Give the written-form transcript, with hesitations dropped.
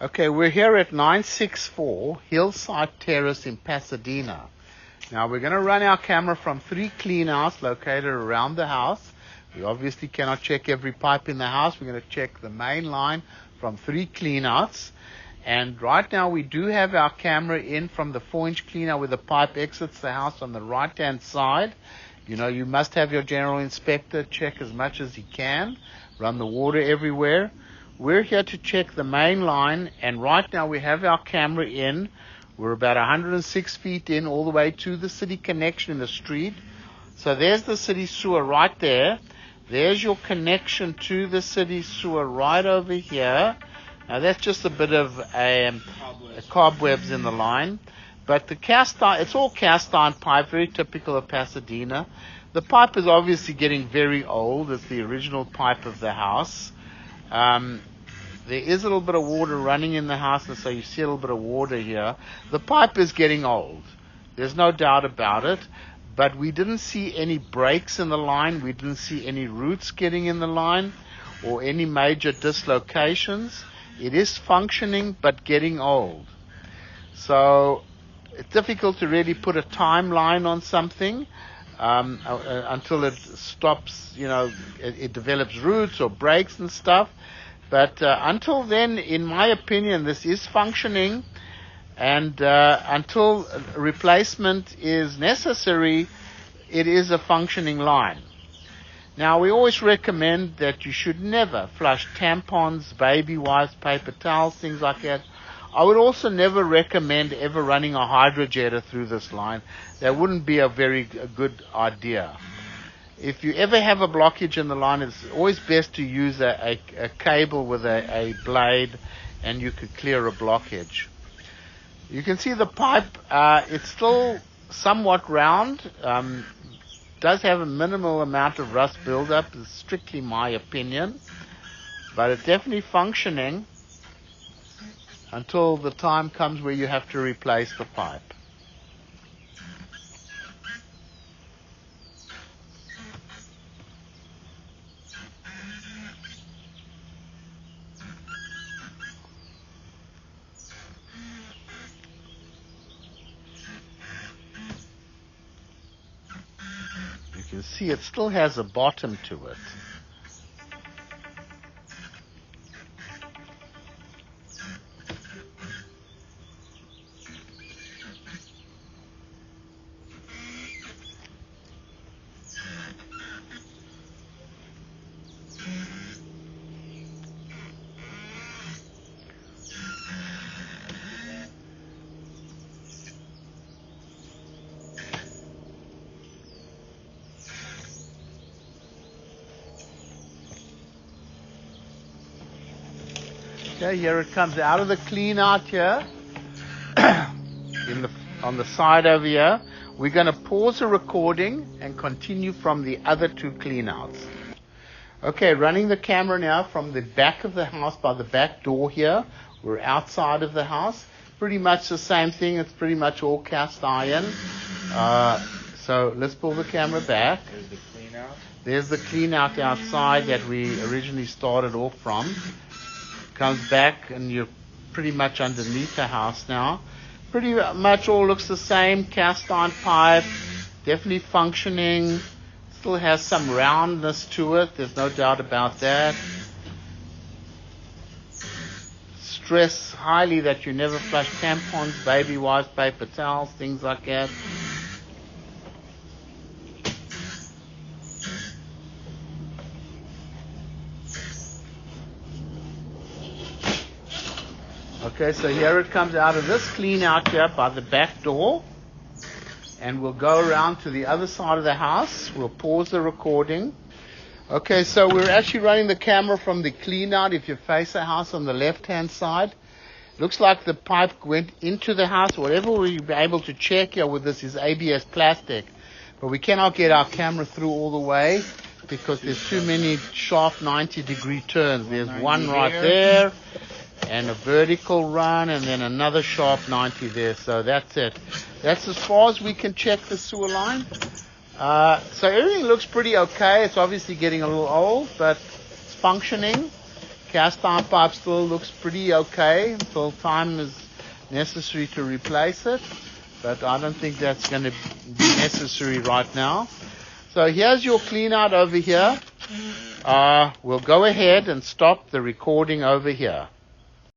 Okay, we're here at 964 Hillside Terr in Pasadena. Now we're going to run our camera from 3 cleanouts located around the house. We obviously cannot check every pipe in the house. We're going to check the main line from 3 cleanouts. And right now we do have our camera in from the 4-inch cleanout where the pipe exits the house on the right-hand side. You know, you must have your general inspector check as much as he can, run the water everywhere. We're here to check the main line, and right now we have our camera in. We're about 106 feet in, all the way to the city connection in the street. So there's the city sewer right there. There's your connection to the city sewer right over here. Now that's just a bit of cobwebs in the line. But the cast iron, it's all cast iron pipe, very typical of Pasadena. The pipe is obviously getting very old. It's the original pipe of the house. There is a little bit of water running in the house, and so you see a little bit of water here. The pipe is getting old. There's no doubt about it. But we didn't see any breaks in the line. We didn't see any roots getting in the line or any major dislocations. It is functioning, but getting old. So it's difficult to really put a timeline on something until it stops, it develops roots or breaks and stuff. But until then, in my opinion, this is functioning, and until replacement is necessary, it is a functioning line. Now, we always recommend that you should never flush tampons, baby wipes, paper towels, things like that. I would also never recommend ever running a hydrojetter through this line. That wouldn't be a very good idea. If you ever have a blockage in the line, it's always best to use a cable with a blade, and you could clear a blockage. You can see the pipe, it's still somewhat round, does have a minimal amount of rust buildup, is strictly my opinion, but it's definitely functioning until the time comes where you have to replace the pipe. You can see it still has a bottom to it. Okay, here it comes out of the clean out here, on the side over here. We're going to pause the recording and continue from the other 2 clean outs. Okay, running the camera now from the back of the house by the back door here. We're outside of the house. Pretty much the same thing. It's pretty much all cast iron. So let's pull the camera back. There's the clean out. There's the clean out outside that we originally started off from. Comes back and you're pretty much underneath the house now. Pretty much all looks the same. Cast iron pipe, definitely functioning. Still has some roundness to it. There's no doubt about that. Stress highly that you never flush tampons, baby wipes, paper towels, things like that. Okay, so here it comes out of this clean out here by the back door, and we'll go around to the other side of the house. We'll pause the recording. Okay, so we're actually running the camera from the clean out. If you face the house on the left hand side, looks like the pipe went into the house. Whatever we'll be able to check here with this is ABS plastic, but we cannot get our camera through all the way because there's too many sharp 90-degree turns. There's one right there, and a vertical run, and then another sharp 90 there. So that's it. That's as far as we can check the sewer line. So everything looks pretty okay. It's obviously getting a little old, but it's functioning. cast iron pipe still looks pretty okay until time is necessary to replace it, but I don't think that's going to be necessary right now. So here's your clean out over here. We'll go ahead and stop the recording over here.